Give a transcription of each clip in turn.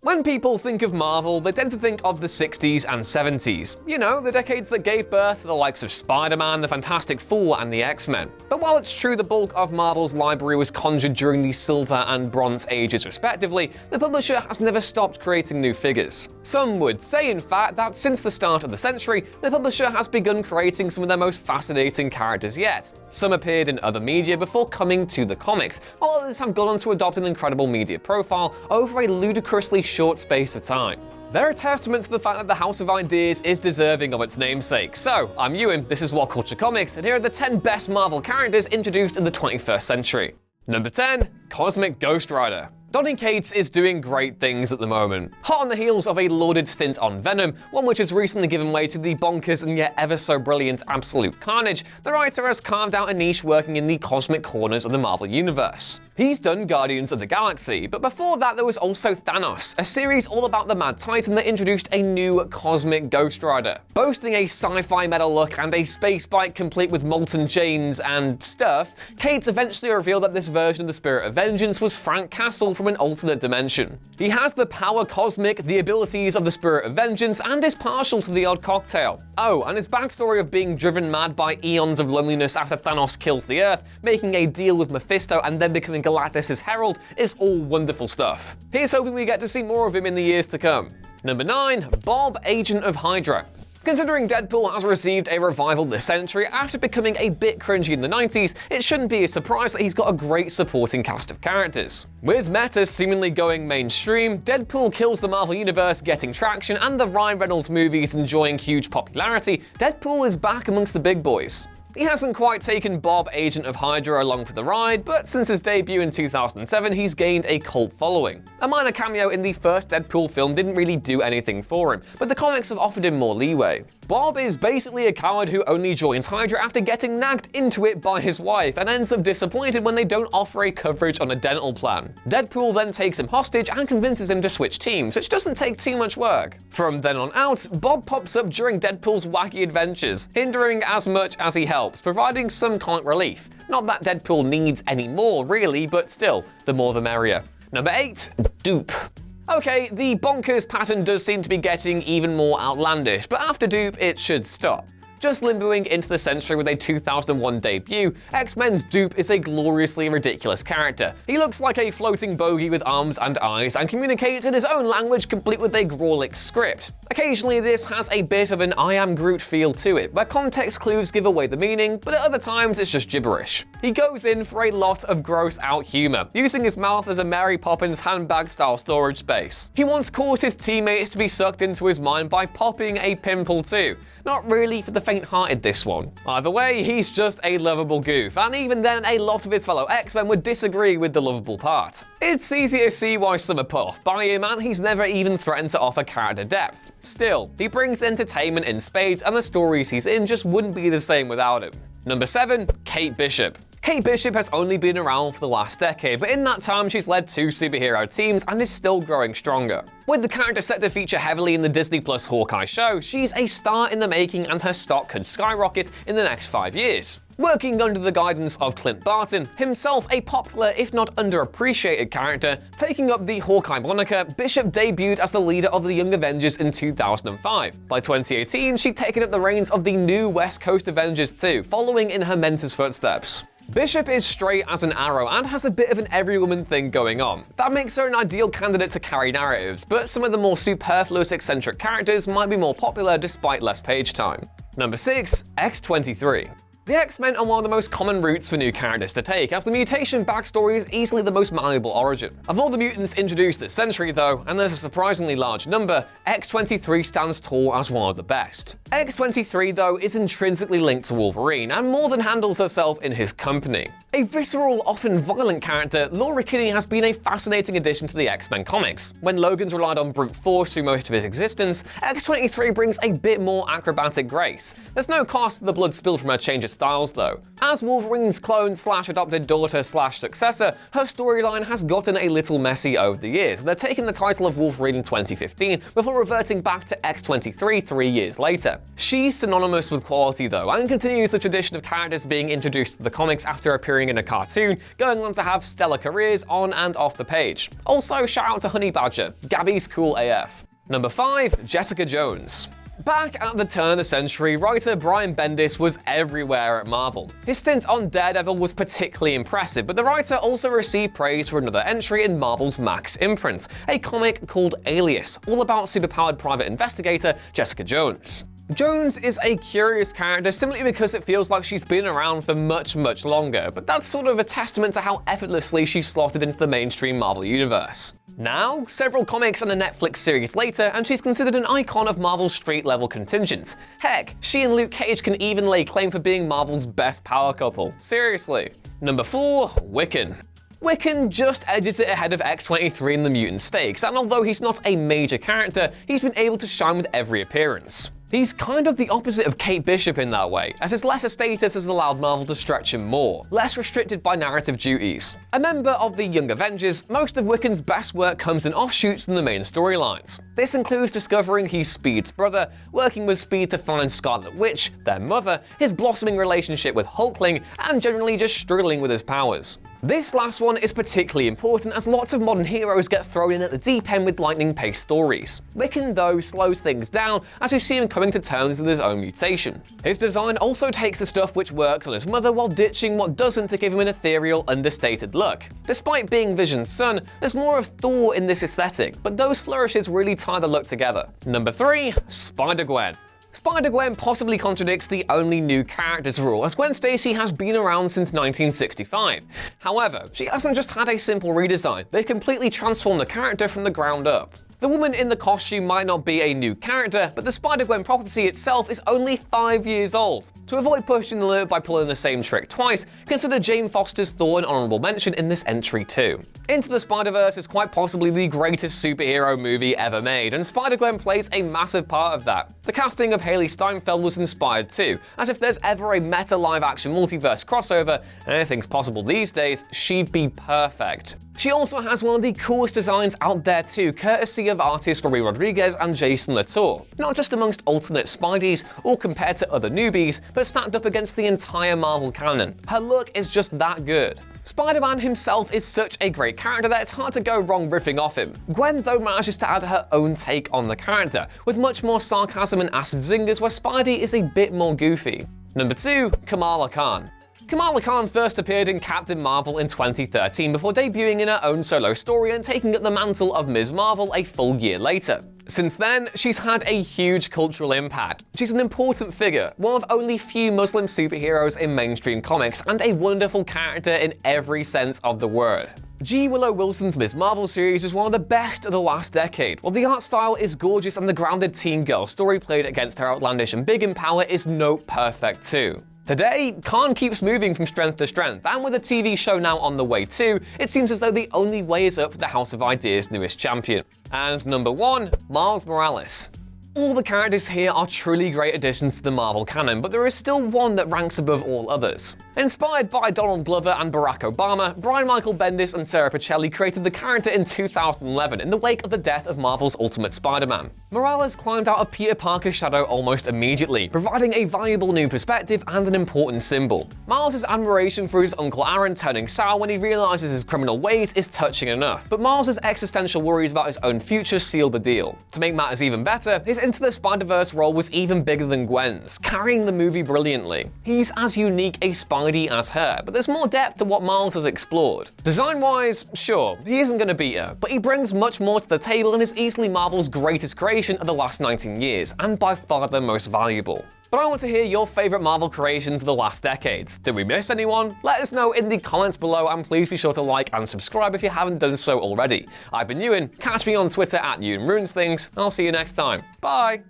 When people think of Marvel, they tend to think of the 60s and 70s. You know, the decades that gave birth to the likes of Spider-Man, the Fantastic Four, and the X-Men. But while it's true the bulk of Marvel's library was conjured during the Silver and Bronze Ages respectively, the publisher has never stopped creating new figures. Some would say, in fact, that since the start of the century, the publisher has begun creating some of their most fascinating characters yet. Some appeared in other media before coming to the comics, while others have gone on to adopt an incredible media profile over a ludicrously short space of time. They're a testament to the fact that the House of Ideas is deserving of its namesake. So, I'm Ewan, this is What Culture Comics, and here are the 10 best Marvel characters introduced in the 21st century. Number 10, Cosmic Ghost Rider. Donny Cates is doing great things at the moment. Hot on the heels of a lauded stint on Venom, one which has recently given way to the bonkers and yet ever so brilliant Absolute Carnage, the writer has carved out a niche working in the cosmic corners of the Marvel Universe. He's done Guardians of the Galaxy, but before that there was also Thanos, a series all about the Mad Titan that introduced a new Cosmic Ghost Rider. Boasting a sci-fi metal look and a space bike complete with molten chains and stuff, Cates eventually revealed that this version of the Spirit of Vengeance was Frank Castle from an alternate dimension. He has the power cosmic, the abilities of the Spirit of Vengeance, and is partial to the odd cocktail. Oh, and his backstory of being driven mad by eons of loneliness after Thanos kills the Earth, making a deal with Mephisto and then becoming Galactus' herald is all wonderful stuff. Here's hoping we get to see more of him in the years to come. Number 9, Bob, Agent of Hydra. Considering Deadpool has received a revival this century after becoming a bit cringy in the 90s, it shouldn't be a surprise that he's got a great supporting cast of characters. With meta seemingly going mainstream, Deadpool kills the Marvel Universe getting traction, and the Ryan Reynolds movies enjoying huge popularity, Deadpool is back amongst the big boys. He hasn't quite taken Bob, Agent of Hydra, along for the ride, but since his debut in 2007, he's gained a cult following. A minor cameo in the first Deadpool film didn't really do anything for him, but the comics have offered him more leeway. Bob is basically a coward who only joins Hydra after getting nagged into it by his wife and ends up disappointed when they don't offer a coverage on a dental plan. Deadpool then takes him hostage and convinces him to switch teams, which doesn't take too much work. From then on out, Bob pops up during Deadpool's wacky adventures, hindering as much as he helps, providing some comic relief. Not that Deadpool needs any more, really, but still, the more the merrier. Number 8, Dupe. Okay, the bonkers pattern does seem to be getting even more outlandish, but after Dupe, it should stop. Just limboing into the century with a 2001 debut, X-Men's Dupe is a gloriously ridiculous character. He looks like a floating bogey with arms and eyes and communicates in his own language complete with a Grawlic script. Occasionally this has a bit of an I Am Groot feel to it, where context clues give away the meaning, but at other times it's just gibberish. He goes in for a lot of gross out humor, using his mouth as a Mary Poppins handbag style storage space. He once caused his teammates to be sucked into his mind by popping a pimple too. Not really for the faint-hearted, this one. Either way, he's just a lovable goof, and even then, a lot of his fellow X-Men would disagree with the lovable part. It's easy to see why some are put off by him, and he's never even threatened to offer character depth. Still, he brings entertainment in spades, and the stories he's in just wouldn't be the same without him. Number 7, Kate Bishop. Kate Bishop has only been around for the last decade, but in that time she's led 2 superhero teams and is still growing stronger. With the character set to feature heavily in the Disney Plus Hawkeye show, she's a star in the making and her stock could skyrocket in the next 5 years. Working under the guidance of Clint Barton, himself a popular if not underappreciated character, taking up the Hawkeye moniker, Bishop debuted as the leader of the Young Avengers in 2005. By 2018, she'd taken up the reins of the new West Coast Avengers too, following in her mentor's footsteps. Bishop is straight as an arrow and has a bit of an every woman thing going on. That makes her an ideal candidate to carry narratives, but some of the more superfluous eccentric characters might be more popular despite less page time. Number 6, X-23. The X-Men are one of the most common routes for new characters to take, as the mutation backstory is easily the most malleable origin. Of all the mutants introduced this century though, and there's a surprisingly large number, X-23 stands tall as one of the best. X-23 though is intrinsically linked to Wolverine, and more than handles herself in his company. A visceral, often violent character, Laura Kinney has been a fascinating addition to the X-Men comics. When Logan's relied on brute force through most of his existence, X-23 brings a bit more acrobatic grace. There's no cost to the blood spilled from her change of styles though. As Wolverine's clone/adopted daughter/successor, her storyline has gotten a little messy over the years, with her taking the title of Wolverine in 2015 before reverting back to X-23 3 years later. She's synonymous with quality though, and continues the tradition of characters being introduced to the comics after appearing in a cartoon, going on to have stellar careers on and off the page. Also, shout out to Honey Badger, Gabby's cool AF. Number 5, Jessica Jones. Back at the turn of the century, writer Brian Bendis was everywhere at Marvel. His stint on Daredevil was particularly impressive, but the writer also received praise for another entry in Marvel's Max imprint, a comic called Alias, all about superpowered private investigator Jessica Jones. Jones is a curious character simply because it feels like she's been around for much longer, but that's sort of a testament to how effortlessly she's slotted into the mainstream Marvel universe. Now, several comics and a Netflix series later, and she's considered an icon of Marvel's street-level contingent. Heck, she and Luke Cage can even lay claim for being Marvel's best power couple. Seriously. Number 4, Wiccan. Wiccan just edges it ahead of X-23 in the mutant stakes, and although he's not a major character, he's been able to shine with every appearance. He's kind of the opposite of Kate Bishop in that way, as his lesser status has allowed Marvel to stretch him more, less restricted by narrative duties. A member of the Young Avengers, most of Wiccan's best work comes in offshoots from the main storylines. This includes discovering he's Speed's brother, working with Speed to find Scarlet Witch, their mother, his blossoming relationship with Hulkling, and generally just struggling with his powers. This last one is particularly important as lots of modern heroes get thrown in at the deep end with lightning-paced stories. Wiccan, though, slows things down as we see him coming to terms with his own mutation. His design also takes the stuff which works on his mother while ditching what doesn't to give him an ethereal, understated look. Despite being Vision's son, there's more of Thor in this aesthetic, but those flourishes really tie the look together. Number 3, SpiderGwen. SpiderGwen possibly contradicts the only new characters rule, as Gwen Stacy has been around since 1965. However, she hasn't just had a simple redesign, they completely transformed the character from the ground up. The woman in the costume might not be a new character, but the SpiderGwen property itself is only 5 years old. To avoid pushing the limit by pulling the same trick twice, consider Jane Foster's Thor an honorable mention in this entry too. Into the Spider-Verse is quite possibly the greatest superhero movie ever made, and SpiderGwen plays a massive part of that. The casting of Haley Steinfeld was inspired too, as if there's ever a meta live-action multiverse crossover, and anything's possible these days, she'd be perfect. She also has one of the coolest designs out there too, courtesy of artists Robbie Rodriguez and Jason Latour. Not just amongst alternate Spideys or compared to other newbies, but stacked up against the entire Marvel canon. Her look is just that good. Spider-Man himself is such a great character that it's hard to go wrong riffing off him. Gwen, though, manages to add her own take on the character, with much more sarcasm and acid zingers where Spidey is a bit more goofy. Number 2, Kamala Khan. Kamala Khan first appeared in Captain Marvel in 2013 before debuting in her own solo story and taking up the mantle of Ms. Marvel a full year later. Since then, she's had a huge cultural impact. She's an important figure, one of only few Muslim superheroes in mainstream comics, and a wonderful character in every sense of the word. G. Willow Wilson's Ms. Marvel series is one of the best of the last decade. While the art style is gorgeous and the grounded teen girl story played against her outlandish and big in power is note perfect too. Today, Khan keeps moving from strength to strength, and with a TV show now on the way too, it seems as though the only way is up for the House of Ideas' newest champion. And number 1, Miles Morales. All the characters here are truly great additions to the Marvel canon, but there is still one that ranks above all others. Inspired by Donald Glover and Barack Obama, Brian Michael Bendis and Sarah Pichelli created the character in 2011 in the wake of the death of Marvel's Ultimate Spider-Man. Morales climbed out of Peter Parker's shadow almost immediately, providing a valuable new perspective and an important symbol. Miles' admiration for his Uncle Aaron turning sour when he realizes his criminal ways is touching enough, but Miles' existential worries about his own future seal the deal. To make matters even better, his Into the Spider-Verse role was even bigger than Gwen's, carrying the movie brilliantly. He's as unique a Spidey as her, but there's more depth to what Miles has explored. Design-wise, sure, he isn't going to beat her, but he brings much more to the table and is easily Marvel's greatest creation of the last 19 years, and by far the most valuable. But I want to hear your favorite Marvel creations of the last decades. Did we miss anyone? Let us know in the comments below, and please be sure to like and subscribe if you haven't done so already. I've been Ewan, catch me on Twitter at EwanRunesThings, and I'll see you next time. Bye!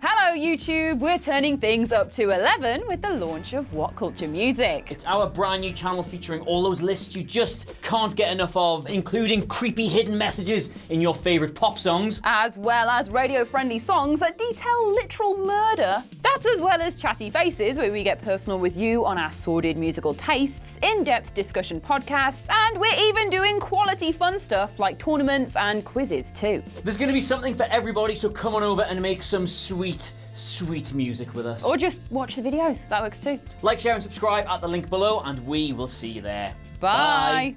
Hello YouTube, we're turning things up to 11 with the launch of What Culture Music. It's our brand new channel featuring all those lists you just can't get enough of, including creepy hidden messages in your favourite pop songs, as well as radio-friendly songs that detail literal murder. That's That's as well as Chatty Faces, where we get personal with you on our sordid musical tastes, in-depth discussion podcasts, and we're even doing quality fun stuff like tournaments and quizzes too. There's going to be something for everybody, so come on over and make some sweet, sweet music with us. Or just watch the videos, that works too. Like, share, and subscribe at the link below, and we will see you there. Bye.